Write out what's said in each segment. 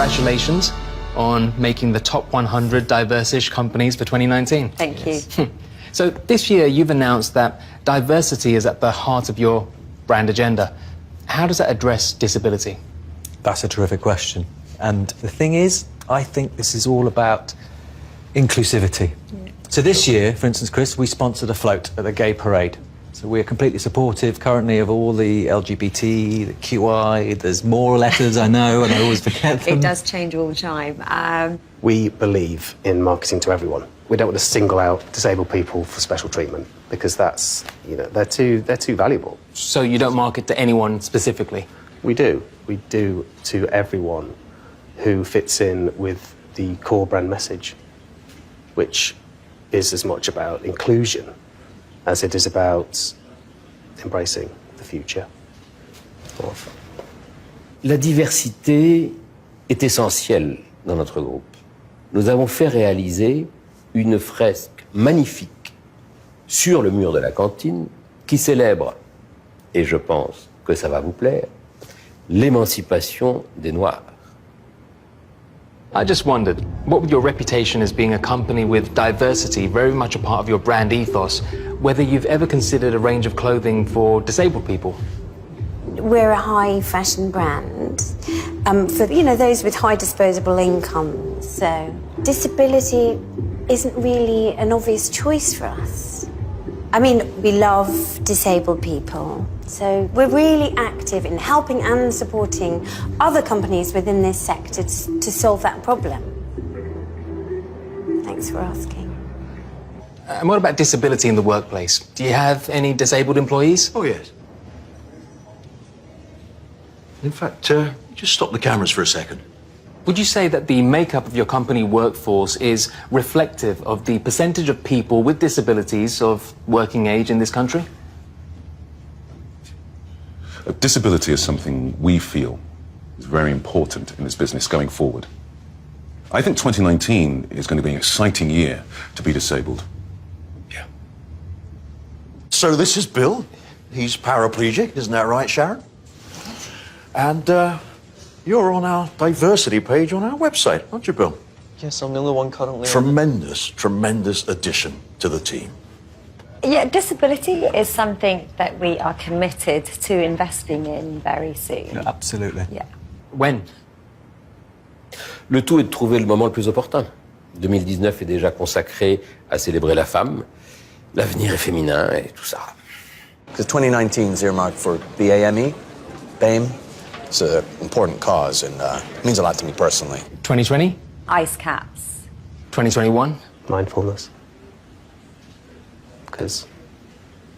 congratulations on making the top 100 diverse-ish companies for 2019. Thank you. So this year you've announced that diversity is at the heart of your brand agenda. How does that address disability? That's a terrific question. And the thing is, I think this is all about inclusivity. So this year, for instance, Chris, we sponsored a float at the Gay Parade. So we're completely supportive currently of all the LGBT, the QI, there's more letters I know and I always forget them. It does change all the time. We believe in marketing to everyone. We don't want to single out disabled people for special treatment because that's, you know, they're too valuable. So you don't market to anyone specifically? We do. We do to everyone who fits in with the core brand message, which is as much about inclusion as it is about embracing the future. La diversité est essentielle dans notre groupe. Nous avons fait réaliser une fresque magnifique sur le mur de la cantine qui célèbre, et je pense que ça va vous plaire, l'émancipation des Noirs. I just wondered, what with your reputation as being a company with diversity very much a part of your brand ethos, whether you've ever considered a range of clothing for disabled people? We're a high fashion brand for, you know, those with high disposable incomes. So disability isn't really an obvious choice for us. I mean, we love disabled people. So we're really active in helping and supporting other companies within this sector to solve that problem. Thanks for asking. And what about disability in the workplace? Do you have any disabled employees? Oh, yes. In fact, just stop the cameras for a second. Would you say that the makeup of your company workforce is reflective of the percentage of people with disabilities of working age in this country? Disability is something we feel is very important in this business going forward. I think 2019 is going to be an exciting year to be disabled. Yeah. So this is Bill. He's paraplegic, isn't that right, Sharon? And you're on our diversity page on our website, aren't you, Bill? Yes, I'm the only one currently. Tremendous addition to the team. Yeah, disability is something that we are committed to investing in very soon. Yeah, absolutely. Yeah. When? Le tout est de trouver le moment le plus opportun. 2019 est déjà consacré à célébrer la femme, l'avenir est féminin et tout ça. Because 2019 is earmarked for BAME, BAME. It's an important cause and it means a lot to me personally. 2020? Ice caps. 2021? Mindfulness. Because...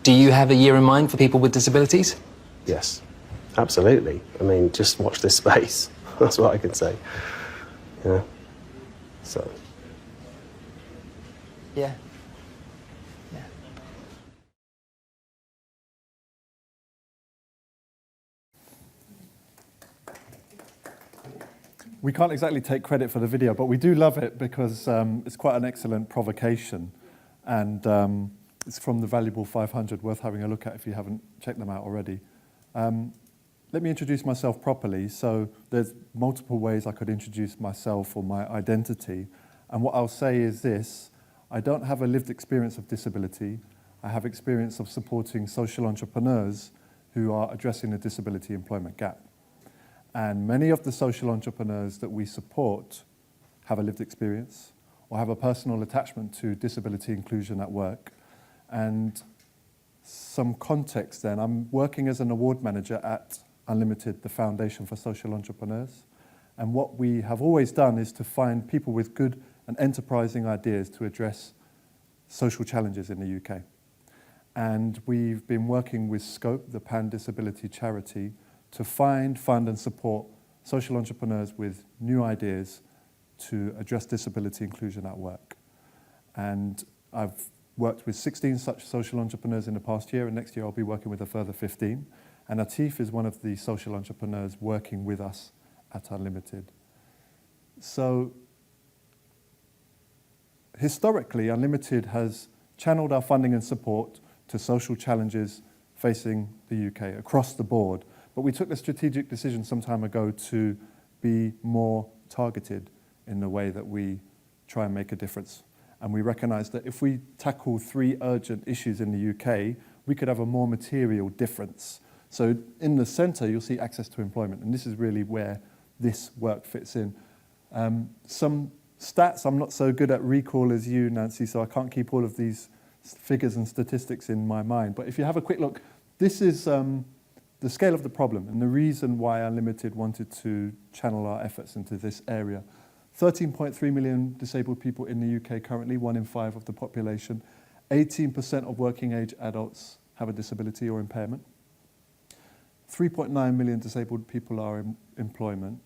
Do you have a year in mind for people with disabilities? Yes, absolutely. I mean, just watch this space. That's what I can say. Yeah. So... Yeah. We can't exactly take credit for the video, but we do love it because it's quite an excellent provocation. And it's from the Valuable 500, worth having a look at if you haven't checked them out already. Let me introduce myself properly. So there's multiple ways I could introduce myself or my identity. And what I'll say is this: I don't have a lived experience of disability. I have experience of supporting social entrepreneurs who are addressing the disability employment gap. And many of the social entrepreneurs that we support have a lived experience or have a personal attachment to disability inclusion at work. And some context then, I'm working as an award manager at UnLtd, the Foundation for Social Entrepreneurs. And what we have always done is to find people with good and enterprising ideas to address social challenges in the UK. And we've been working with Scope, the pan-disability charity, to find, fund and support social entrepreneurs with new ideas to address disability inclusion at work. And I've worked with 16 such social entrepreneurs in the past year, and next year I'll be working with a further 15. And Atif is one of the social entrepreneurs working with us at UnLtd. So historically, UnLtd has channeled our funding and support to social challenges facing the UK across the board. But we took the strategic decision some time ago to be more targeted in the way that we try and make a difference. And we recognise that if we tackle 3 urgent issues in the UK, we could have a more material difference. So in the centre, you'll see access to employment, and this is really where this work fits in. Some stats, I'm not so good at recall as you, Nancy, so I can't keep all of these figures and statistics in my mind. But if you have a quick look, this is the scale of the problem and the reason why Unlimited wanted to channel our efforts into this area. 13.3 million disabled people in the UK currently, 1 in 5 of the population. 18% of working age adults have a disability or impairment. 3.9 million disabled people are in employment,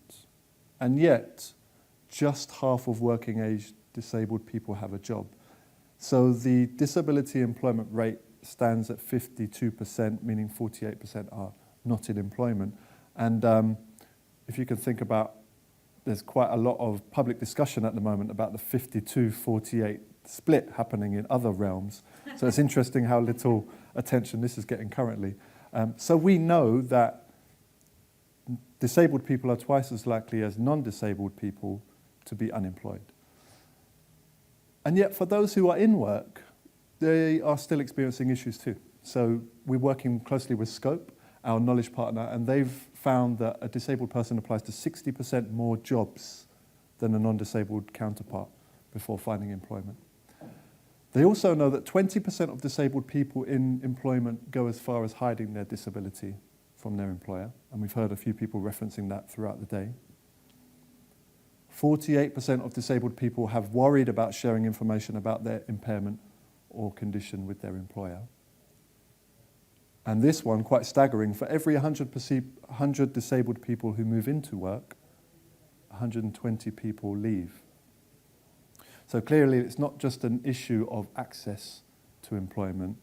and yet just half of working age disabled people have a job. So the disability employment rate stands at 52%, meaning 48% are not in employment. And if you can think about, there's quite a lot of public discussion at the moment about the 52-48 split happening in other realms. So it's interesting how little attention this is getting currently. So we know that disabled people are twice as likely as non-disabled people to be unemployed. And yet for those who are in work, they are still experiencing issues too. So we're working closely with Scope, our knowledge partner, and they've found that a disabled person applies to 60% more jobs than a non-disabled counterpart before finding employment. They also know that 20% of disabled people in employment go as far as hiding their disability from their employer, and we've heard a few people referencing that throughout the day. 48% of disabled people have worried about sharing information about their impairment or condition with their employer. And this one, quite staggering, for every 100 disabled people who move into work, 120 people leave. So clearly it's not just an issue of access to employment,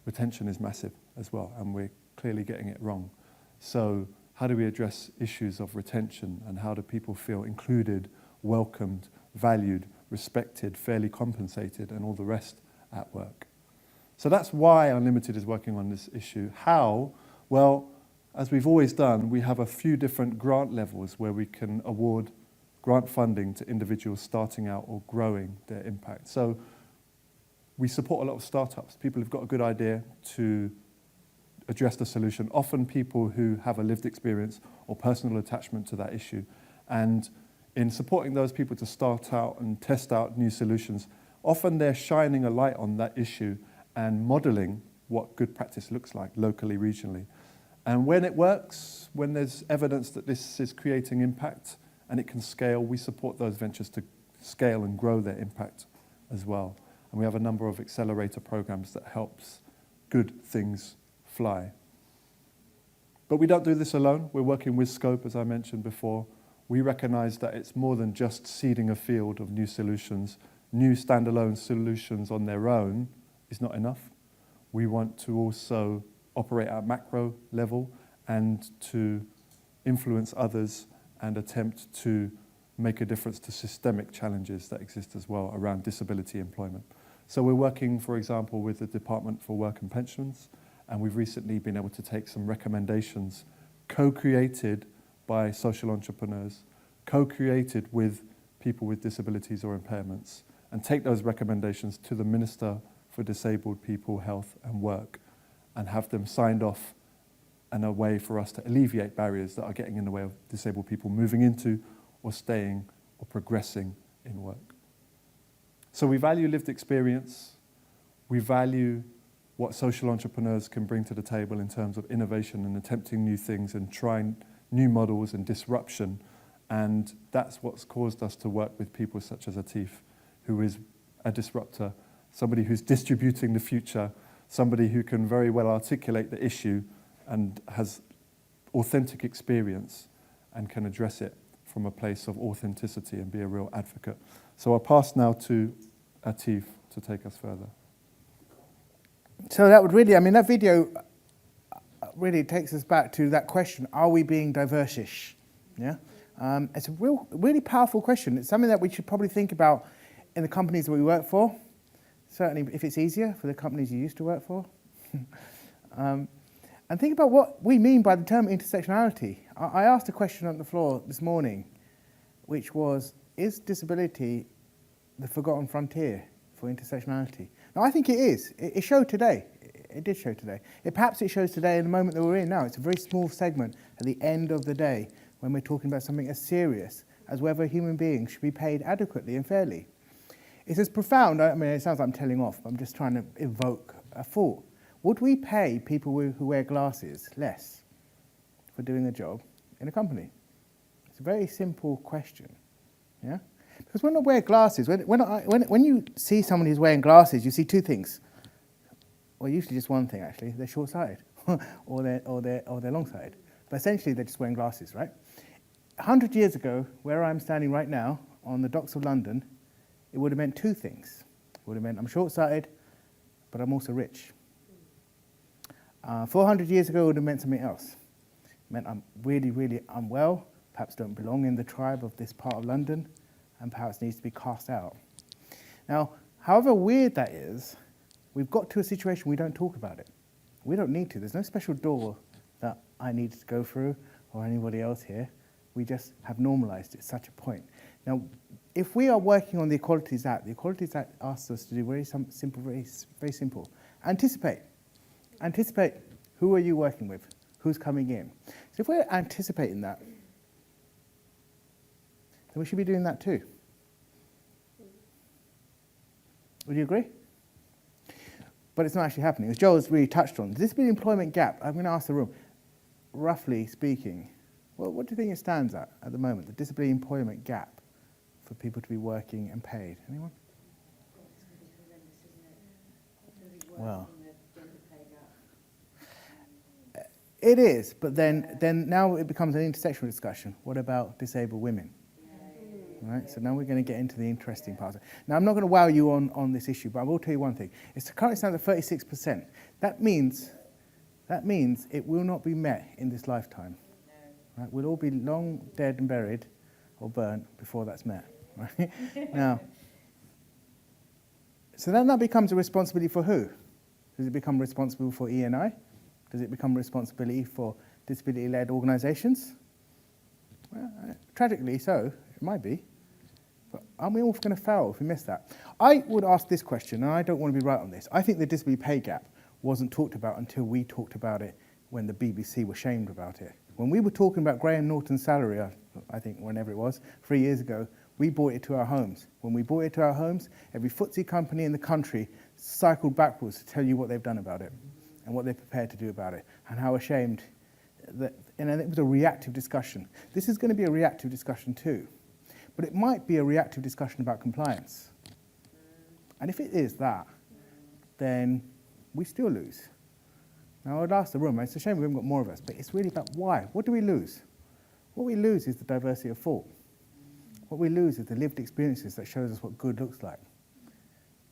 retention is massive as well, and we're clearly getting it wrong. So how do we address issues of retention, and how do people feel included, welcomed, valued, respected, fairly compensated, and all the rest at work? So that's why Unlimited is working on this issue. How? Well, as we've always done, we have a few different grant levels where we can award grant funding to individuals starting out or growing their impact. So we support a lot of startups, people who've got a good idea to address the solution, often people who have a lived experience or personal attachment to that issue. And in supporting those people to start out and test out new solutions, often they're shining a light on that issue and modelling what good practice looks like locally, regionally. And when it works, when there's evidence that this is creating impact and it can scale, we support those ventures to scale and grow their impact as well. And we have a number of accelerator programs that helps good things fly. But we don't do this alone. We're working with Scope, as I mentioned before. We recognise that it's more than just seeding a field of new solutions. New standalone solutions on their own is not enough. We want to also operate at macro level and to influence others and attempt to make a difference to systemic challenges that exist as well around disability employment. So we're working, for example, with the Department for Work and Pensions, and we've recently been able to take some recommendations co-created by social entrepreneurs, co-created with people with disabilities or impairments, and take those recommendations to the Minister for Disabled People, Health and Work, and have them signed off and a way for us to alleviate barriers that are getting in the way of disabled people moving into or staying or progressing in work. So we value lived experience, we value what social entrepreneurs can bring to the table in terms of innovation and attempting new things and trying new models and disruption, and that's what's caused us to work with people such as Atif, who is a disruptor, somebody who's distributing the future, somebody who can very well articulate the issue and has authentic experience and can address it from a place of authenticity and be a real advocate. So I'll pass now to Atif to take us further. So that would really, I mean, that video really takes us back to that question, are we being diverse-ish? Yeah? It's a really powerful question. It's something that we should probably think about in the companies that we work for, certainly if it's easier for the companies you used to work for. And think about what we mean by the term intersectionality. I asked a question on the floor this morning. which was, is disability the forgotten frontier for intersectionality? Now, I think it is. It showed today. It did show today. Perhaps it shows today in the moment that we're in now. It's a very small segment at the end of the day when we're talking about something as serious as whether human beings should be paid adequately and fairly. It's as profound. I mean, it sounds like I'm telling off, but I'm just trying to evoke a thought. Would we pay people who wear glasses less for doing a job in a company? It's a very simple question, yeah? Because when I wear glasses, when you see someone who's wearing glasses, you see two things. Well, usually just one thing, actually. They're short-sighted or they're long-sighted. But essentially, they're just wearing glasses, right? 100 years ago, where I'm standing right now, on the docks of London, it would have meant two things. It would have meant I'm short-sighted, but I'm also rich. 400 years ago, it would have meant something else. It meant I'm really, really unwell, perhaps don't belong in the tribe of this part of London, and perhaps needs to be cast out. Now, however weird that is, we've got to a situation we don't talk about it. We don't need to. There's no special door that I need to go through or anybody else here. We just have normalized it to such a point. Now, if we are working on the Equalities Act, the Equalities Act asks us to do very simple. Anticipate. Anticipate who are you working with, who's coming in. So if we're anticipating that, then we should be doing that too. Would you agree? But it's not actually happening. As Joel's really touched on, the disability employment gap, I'm going to ask the room, roughly speaking, well, what do you think it stands at the moment, the disability employment gap for people to be working and paid? Anyone? Well, it is, but then now it becomes an intersectional discussion. What about disabled women? Right, so now we're going to get into the interesting part. Now, I'm not going to wow you on this issue, but I will tell you one thing. It's currently stands at 36%. That means it will not be met in this lifetime. Right? We'll all be long dead and buried or burnt before that's met. Right? Now, so then that becomes a responsibility for who? Does it become responsible for E&I? Does it become responsibility for disability-led organisations? Well, tragically so, it might be. But aren't we all going to fail if we miss that? I would ask this question, and I don't want to be right on this. I think the disability pay gap wasn't talked about until we talked about it when the BBC were shamed about it. When we were talking about Graham Norton's salary, I think whenever it was, 3 years ago, we brought it to our homes. When we brought it to our homes, every FTSE company in the country cycled backwards to tell you what they've done about it and what they're prepared to do about it and how ashamed that, and it was a reactive discussion. This is going to be a reactive discussion too. But it might be a reactive discussion about compliance. And if it is that, then we still lose. Now, I would ask the room, it's a shame we haven't got more of us, but it's really about why. What do we lose? What we lose is the diversity of thought. What we lose is the lived experiences that shows us what good looks like.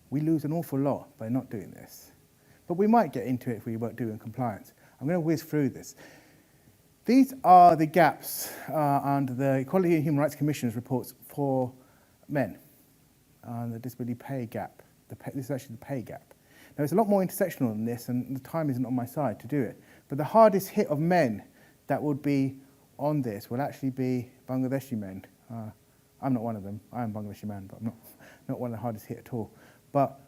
We lose an awful lot by not doing this. But we might get into it if we weren't doing compliance. I'm going to whiz through this. These are the gaps under the Equality and Human Rights Commission's reports for men, the disability pay gap. This is actually the pay gap. Now, it's a lot more intersectional than this, and the time isn't on my side to do it. But the hardest hit of men that would be on this will actually be Bangladeshi men. I'm not one of them. I am a Bangladeshi man, but I'm not one of the hardest hit at all. But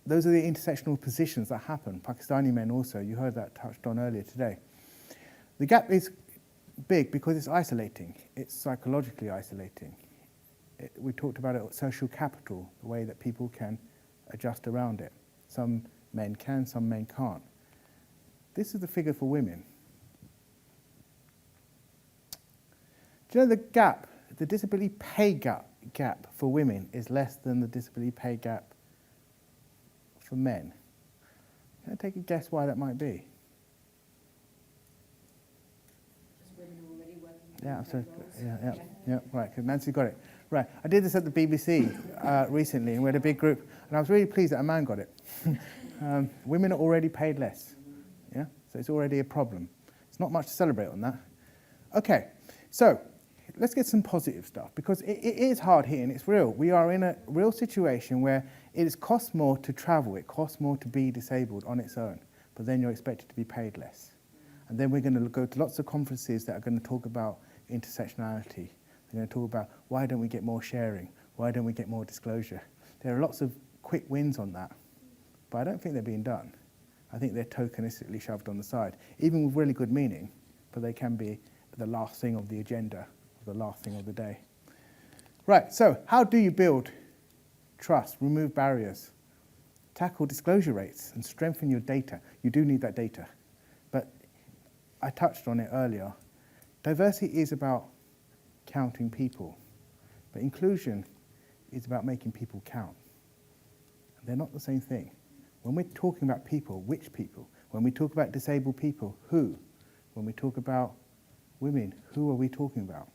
those are the intersectional positions that happen. Pakistani men also, you heard that touched on earlier today. The gap is big because it's isolating. It's psychologically isolating. We talked about it, social capital, the way that people can adjust around it. Some men can, some men can't. This is the figure for women. Do you know the gap, the disability pay gap for women is less than the disability pay gap for men? Can I take a guess why that might be? Yeah, absolutely. Yeah, right. Nancy got it. Right. I did this at the BBC recently, and we had a big group, and I was really pleased that a man got it. Women are already paid less. Yeah, so it's already a problem. It's not much to celebrate on that. Okay, so let's get some positive stuff because it is hard hitting. It's real. We are in a real situation where it costs more to travel. It costs more to be disabled on its own, but then you're expected to be paid less. And then we're going to go to lots of conferences that are going to talk about intersectionality. They're going to talk about why don't we get more sharing? Why don't we get more disclosure? There are lots of quick wins on that, but I don't think they're being done. I think they're tokenistically shoved on the side, even with really good meaning, but they can be the last thing of the agenda, or the last thing of the day. Right, so how do you build trust, remove barriers, tackle disclosure rates, and strengthen your data? You do need that data. But I touched on it earlier. Diversity is about counting people, but inclusion is about making people count. They're not the same thing. When we're talking about people, which people? When we talk about disabled people, who? When we talk about women, who are we talking about?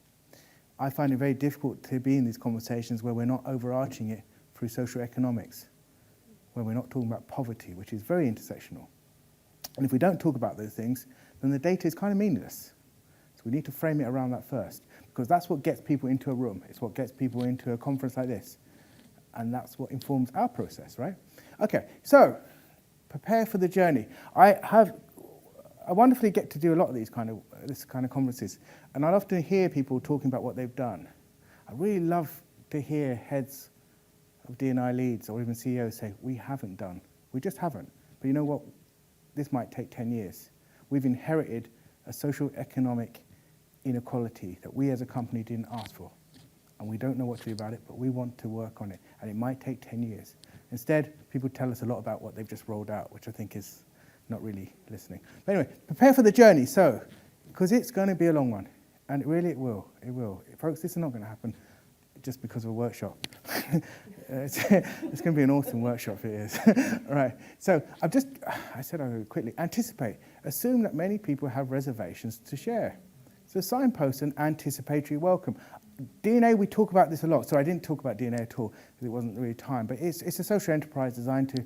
I find it very difficult to be in these conversations where we're not overarching it through social economics, where we're not talking about poverty, which is very intersectional. And if we don't talk about those things, then the data is kind of meaningless. So we need to frame it around that first, because that's what gets people into a room. It's what gets people into a conference like this. And that's what informs our process, right? Okay, so prepare for the journey. I wonderfully get to do a lot of this kind of conferences, and I often hear people talking about what they've done. I really love to hear heads of D&I leads or even CEOs say, we haven't done. We just haven't. But you know what? This might take 10 years. We've inherited a social economic inequality that we as a company didn't ask for. And we don't know what to do about it, but we want to work on it. And it might take 10 years. Instead, people tell us a lot about what they've just rolled out, which I think is not really listening. But anyway, prepare for the journey. So, because it's going to be a long one. And it will. It will. Folks, this is not going to happen just because of a workshop. It's going to be an awesome workshop if it is. All right. So I said I'll go quickly. Anticipate. Assume that many people have reservations to share. So signpost an anticipatory welcome. DNA, we talk about this a lot. So I didn't talk about DNA at all because it wasn't really time. But it's a social enterprise designed to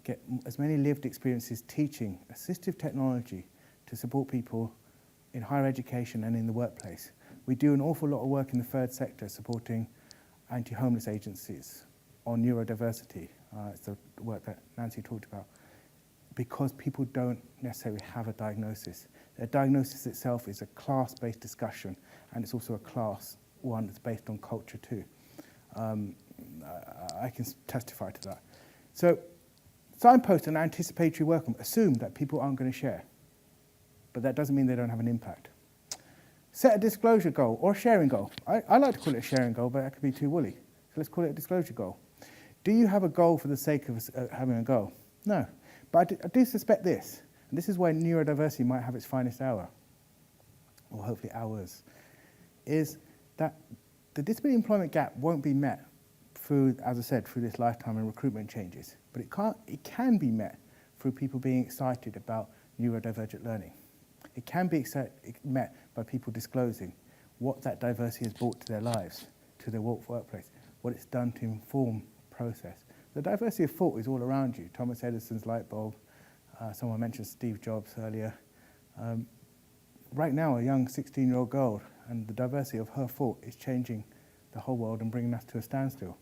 get as many lived experiences teaching assistive technology to support people in higher education and in the workplace. We do an awful lot of work in the third sector supporting anti-homeless agencies on neurodiversity. It's the work that Nancy talked about. Because people don't necessarily have a diagnosis. Their diagnosis itself is a class-based discussion, and it's also a class one that's based on culture too. I can testify to that. So signpost an anticipatory welcome. Assume that people aren't going to share, but that doesn't mean they don't have an impact. Set a disclosure goal or a sharing goal. I like to call it a sharing goal, but that could be too woolly. So let's call it a disclosure goal. Do you have a goal for the sake of having a goal? No. But I do suspect this, and this is why neurodiversity might have its finest hour, or hopefully hours, is that the disability employment gap won't be met through, as I said, through this lifetime and recruitment changes. But it can be met through people being excited about neurodivergent learning. It can be met by people disclosing what that diversity has brought to their lives, to their workplace, what it's done to inform process. The diversity of thought is all around you. Thomas Edison's light bulb, someone mentioned Steve Jobs earlier. Right now, a young 16-year-old girl, and the diversity of her thought is changing the whole world and bringing us to a standstill.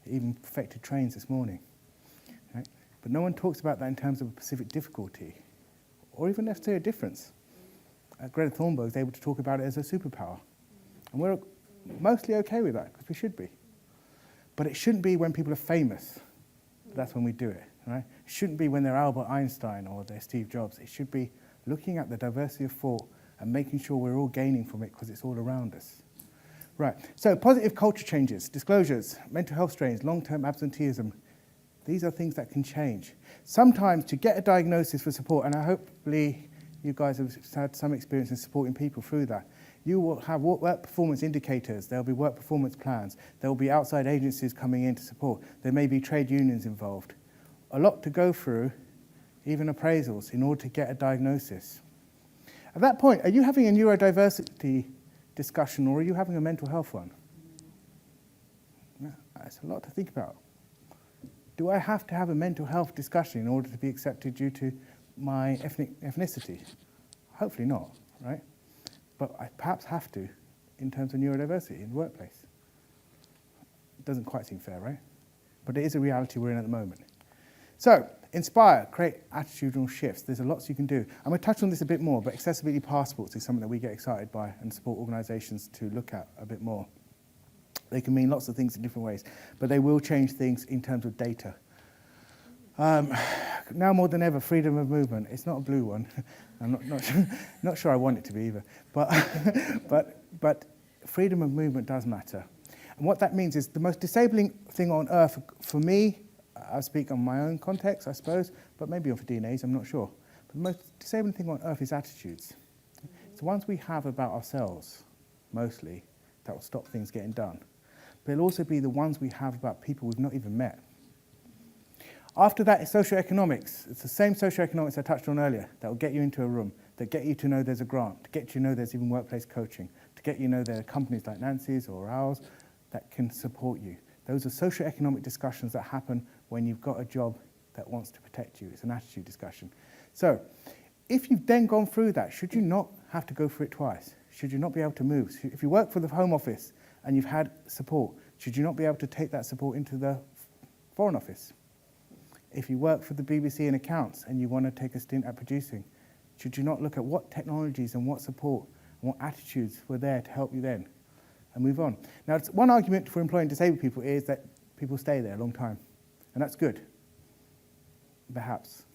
It even affected trains this morning. Right? But no one talks about that in terms of a specific difficulty, or even necessarily a difference. Greta Thunberg is able to talk about it as a superpower. And we're mostly okay with that, because we should be. But it shouldn't be when people are famous. That's when we do it, right? It shouldn't be when they're Albert Einstein or they're Steve Jobs. It should be looking at the diversity of thought and making sure we're all gaining from it because it's all around us. Right, so positive culture changes, disclosures, mental health strains, long-term absenteeism. These are things that can change. Sometimes to get a diagnosis for support, and hopefully you guys have had some experience in supporting people through that, you will have work performance indicators, there'll be work performance plans, there will be outside agencies coming in to support, there may be trade unions involved. A lot to go through, even appraisals, in order to get a diagnosis. At that point, are you having a neurodiversity discussion or are you having a mental health one? Yeah, that's a lot to think about. Do I have to have a mental health discussion in order to be accepted due to my ethnicity? Hopefully not, right? But I perhaps have to in terms of neurodiversity in the workplace. It doesn't quite seem fair, right? But it is a reality we're in at the moment. So, Inspire, create attitudinal shifts. There's lots you can do. I'm going to touch on this a bit more, but accessibility passports is something that we get excited by and support organisations to look at a bit more. They can mean lots of things in different ways, but they will change things in terms of data. Now more than ever, freedom of movement. It's not a blue one. I'm not sure I want it to be either. But freedom of movement does matter. And what that means is the most disabling thing on earth for me, I speak on my own context, I suppose, but maybe for DNAs, I'm not sure. But the most disabling thing on earth is attitudes. It's the ones we have about ourselves, mostly, that will stop things getting done. But it'll also be the ones we have about people we've not even met. After that is socioeconomics. It's the same socioeconomics I touched on earlier that will get you into a room, that get you to know there's a grant, to get you to know there's even workplace coaching, to get you to know there are companies like Nancy's or ours that can support you. Those are socioeconomic discussions that happen when you've got a job that wants to protect you. It's an attitude discussion. So if you've then gone through that, should you not have to go through it twice? Should you not be able to move? If you work for the Home Office and you've had support, should you not be able to take that support into the Foreign Office? If you work for the BBC in accounts and you want to take a stint at producing, should you not look at what technologies and what support and what attitudes were there to help you then and move on? Now, it's one argument for employing disabled people is that people stay there a long time, and that's good, perhaps.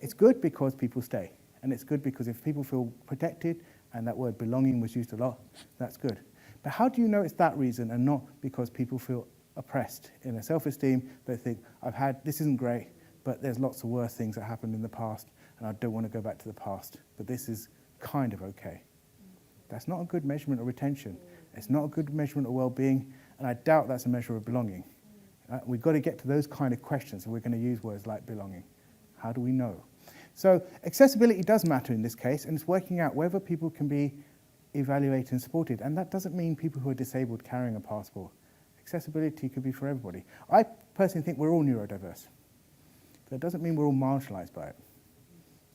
It's good because people stay, and it's good because if people feel protected, and that word belonging was used a lot, that's good. But how do you know it's that reason and not because people feel oppressed in their self-esteem? They think, this isn't great, but there's lots of worse things that happened in the past, and I don't want to go back to the past, but this is kind of okay. That's not a good measurement of retention. It's not a good measurement of well-being, and I doubt that's a measure of belonging. We've got to get to those kind of questions, and we're going to use words like belonging. How do we know? So accessibility does matter in this case, and it's working out whether people can be evaluated and supported, and that doesn't mean people who are disabled carrying a passport. Accessibility could be for everybody. I personally think we're all neurodiverse. That doesn't mean we're all marginalised by it.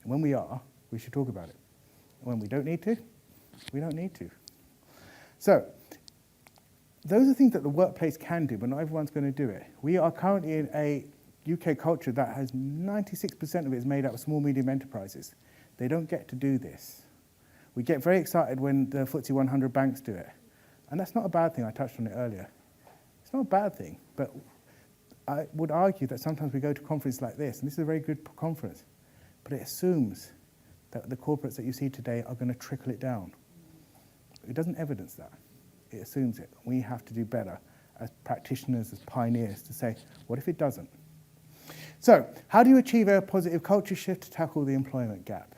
And when we are, we should talk about it. And when we don't need to, we don't need to. So, those are things that the workplace can do, but not everyone's going to do it. We are currently in a UK culture that has 96% of it is made up of small, medium enterprises. They don't get to do this. We get very excited when the FTSE 100 banks do it. And that's not a bad thing. I touched on it earlier. It's not a bad thing, but I would argue that sometimes we go to conferences like this, and this is a very good conference, but it assumes that the corporates that you see today are going to trickle it down. It doesn't evidence that. It assumes it. We have to do better as practitioners, as pioneers, to say, what if it doesn't? So, how do you achieve a positive culture shift to tackle the employment gap?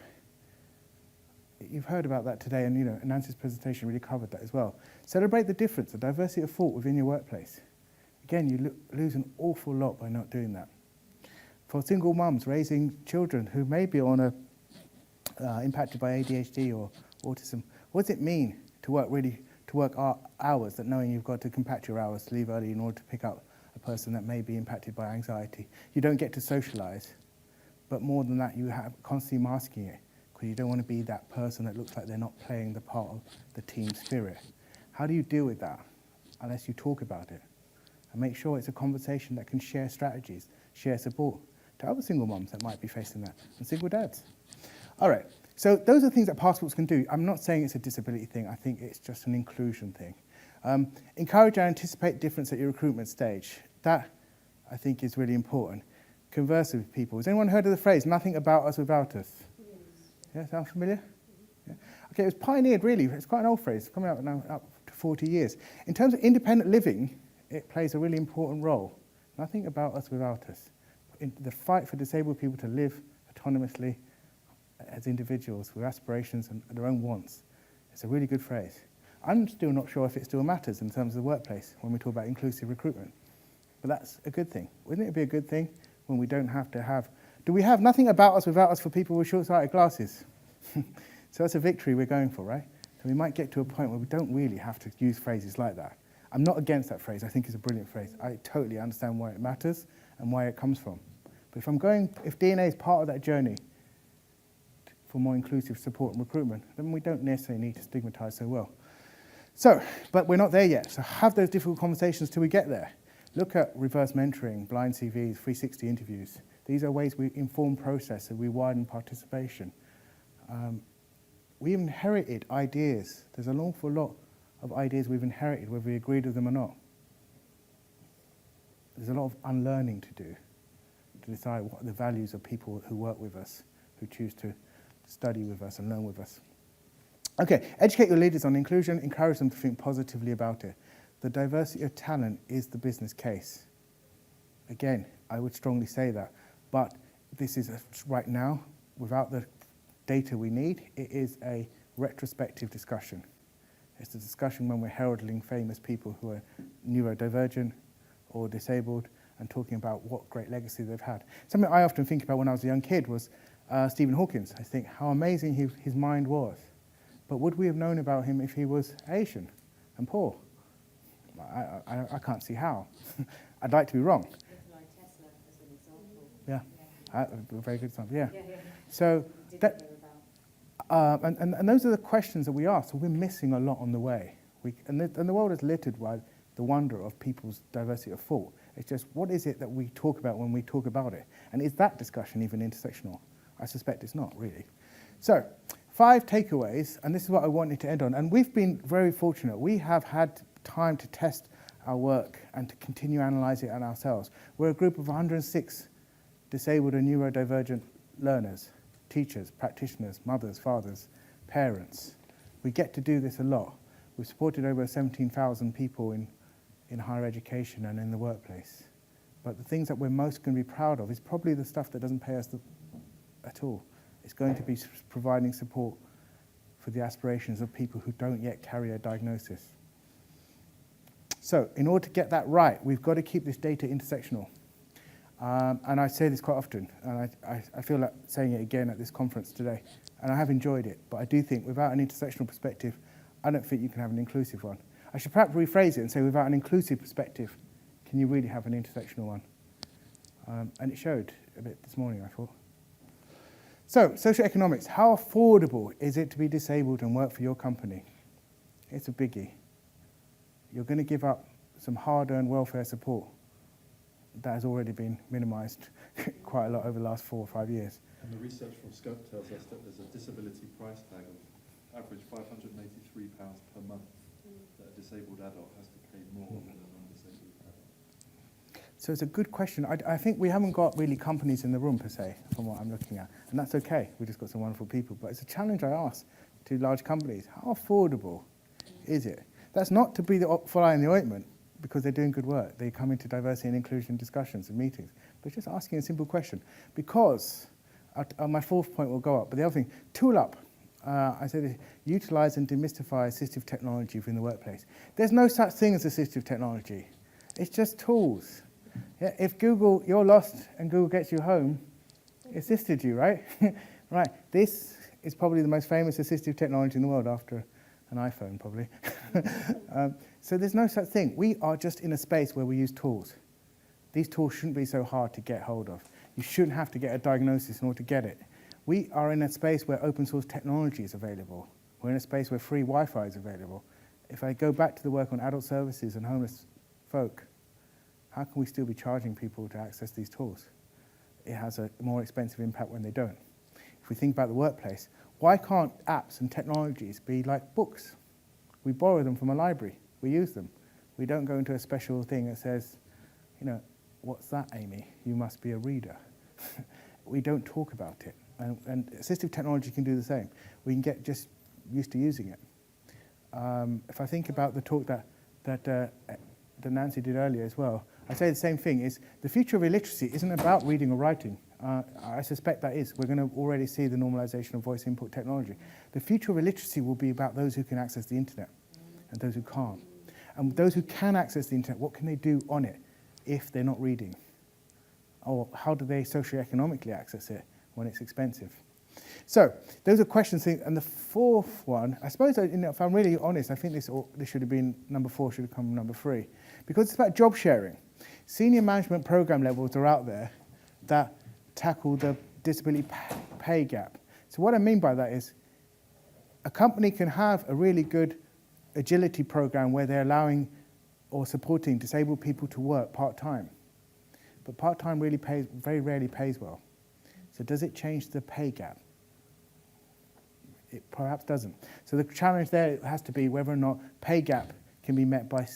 You've heard about that today, and Nancy's presentation really covered that as well. Celebrate the difference, the diversity of thought within your workplace. Again, you lose an awful lot by not doing that. For single mums raising children who may be impacted by ADHD or autism, what does it mean to work hours, that knowing you've got to compact your hours to leave early in order to pick up a person that may be impacted by anxiety? You don't get to socialise, but more than that, you have constantly masking it, because you don't want to be that person that looks like they're not playing the part of the team spirit. How do you deal with that? Unless you talk about it. And make sure it's a conversation that can share strategies, share support to other single moms that might be facing that, and single dads. All right, so those are things that passports can do. I'm not saying it's a disability thing. I think it's just an inclusion thing. Encourage and anticipate difference at your recruitment stage. That, I think, is really important. Converse with people. Has anyone heard of the phrase, nothing about us without us? Yeah, sound familiar? Yeah. Okay, it was pioneered, really. It's quite an old phrase, coming out now up to 40 years. In terms of independent living, it plays a really important role. Nothing about us without us. In the fight for disabled people to live autonomously as individuals with aspirations and their own wants. It's a really good phrase. I'm still not sure if it still matters in terms of the workplace when we talk about inclusive recruitment. But that's a good thing. Wouldn't it be a good thing when we don't have to have... Do we have nothing about us without us for people with short-sighted glasses? So that's a victory we're going for, right? So we might get to a point where we don't really have to use phrases like that. I'm not against that phrase. I think it's a brilliant phrase. I totally understand why it matters and where it comes from. But if DNA is part of that journey for more inclusive support and recruitment, then we don't necessarily need to stigmatise so well. So, but we're not there yet. So have those difficult conversations till we get there. Look at reverse mentoring, blind CVs, 360 interviews. These are ways we inform process and we widen participation. We inherited ideas. There's an awful lot of ideas we've inherited, whether we agreed with them or not. There's a lot of unlearning to do, to decide what are the values of people who work with us, who choose to study with us and learn with us. Okay, educate your leaders on inclusion, encourage them to think positively about it. The diversity of talent is the business case. Again, I would strongly say that, but this is right now, without the data we need, it is a retrospective discussion. It's a discussion when we're heralding famous people who are neurodivergent or disabled and talking about what great legacy they've had. Something I often think about when I was a young kid was Stephen Hawking. I think how amazing his mind was. But would we have known about him if he was Asian and poor? I can't see how. I'd like to be wrong. Yeah, a very good example, yeah. So, that, and those are the questions that we ask. So we're missing a lot on the way. And the world is littered by the wonder of people's diversity of thought. It's just, what is it that we talk about when we talk about it? And is that discussion even intersectional? I suspect it's not, really. So, 5 takeaways, and this is what I wanted to end on. And we've been very fortunate. We have had time to test our work and to continue analysing it ourselves. We're a group of 106 disabled and neurodivergent learners, teachers, practitioners, mothers, fathers, parents. We get to do this a lot. We've supported over 17,000 people in higher education and in the workplace. But the things that we're most going to be proud of is probably the stuff that doesn't pay us at all. It's going to be providing support for the aspirations of people who don't yet carry a diagnosis. So, in order to get that right, we've got to keep this data intersectional. And I say this quite often, and I feel like saying it again at this conference today. And I have enjoyed it, but I do think without an intersectional perspective, I don't think you can have an inclusive one. I should perhaps rephrase it and say without an inclusive perspective, can you really have an intersectional one? And it showed a bit this morning, I thought. So, socioeconomics. How affordable is it to be disabled and work for your company? It's a biggie. You're going to give up some hard-earned welfare support that has already been minimised quite a lot over the last 4 or 5 years. And the research from Scope tells us that there's a disability price tag of average £583 per month that a disabled adult has to pay more than a non-disabled adult. So it's a good question. I think we haven't got really companies in the room per se, from what I'm looking at. And that's okay. We've just got some wonderful people. But it's a challenge I ask to large companies. How affordable is it? That's not to be the fly in the ointment, because they're doing good work. They come into diversity and inclusion discussions and meetings. But just asking a simple question. Because, my 4th point will go up, but the other thing, tool up. I said, utilise and demystify assistive technology within the workplace. There's no such thing as assistive technology. It's just tools. Yeah, if Google, you're lost and Google gets you home, it assisted you, right? Right, this is probably the most famous assistive technology in the world after an iPhone, probably. So there's no such thing. We are just in a space where we use tools. These tools shouldn't be so hard to get hold of. You shouldn't have to get a diagnosis in order to get it. We are in a space where open source technology is available. We're in a space where free Wi-Fi is available. If I go back to the work on adult services and homeless folk, how can we still be charging people to access these tools? It has a more expensive impact when they don't. If we think about the workplace, why can't apps and technologies be like books? We borrow them from a library. We use them. We don't go into a special thing that says, you know, what's that, Amy? You must be a reader. We don't talk about it. And assistive technology can do the same. We can get just used to using it. If I think about the talk that Nancy did earlier as well, I say the same thing, is the future of illiteracy isn't about reading or writing. I suspect that is. We're going to already see the normalization of voice input technology. The future of illiteracy will be about those who can access the internet and those who can't. And those who can access the internet, what can they do on it if they're not reading? Or how do they socioeconomically access it when it's expensive? So those are questions. And the 4th one, I suppose, if I'm really honest, I think this should have been number 4, should have come number 3. Because it's about job sharing. Senior management program levels are out there that tackle the disability pay gap. So what I mean by that is a company can have a really good agility program where they're allowing or supporting disabled people to work part-time. but part-time really very rarely pays well. So does it change the pay gap? It perhaps doesn't. So the challenge there has to be whether or not pay gap can be met by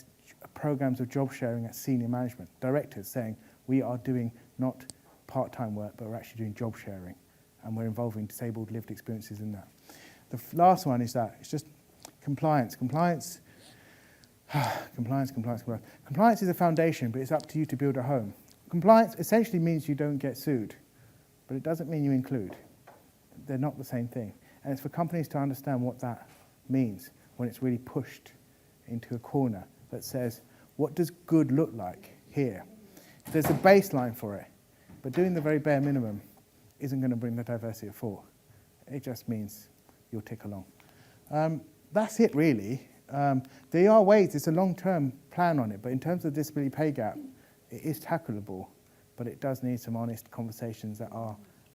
programs of job sharing at senior management, directors saying we are doing not part-time work, but we're actually doing job sharing, and we're involving disabled lived experiences in that. The last one is that it's just compliance. Compliance is a foundation, but it's up to you to build a home. Compliance essentially means you don't get sued, but it doesn't mean you include. They're not the same thing. And it's for companies to understand what that means when it's really pushed into a corner that says, what does good look like here? There's a baseline for it, but doing the very bare minimum isn't going to bring the diversity of thought. It just means you'll tick along. That's it, really. There are ways, it's a long-term plan on it, but in terms of the disability pay gap, it is tackleable, but it does need some honest conversations that are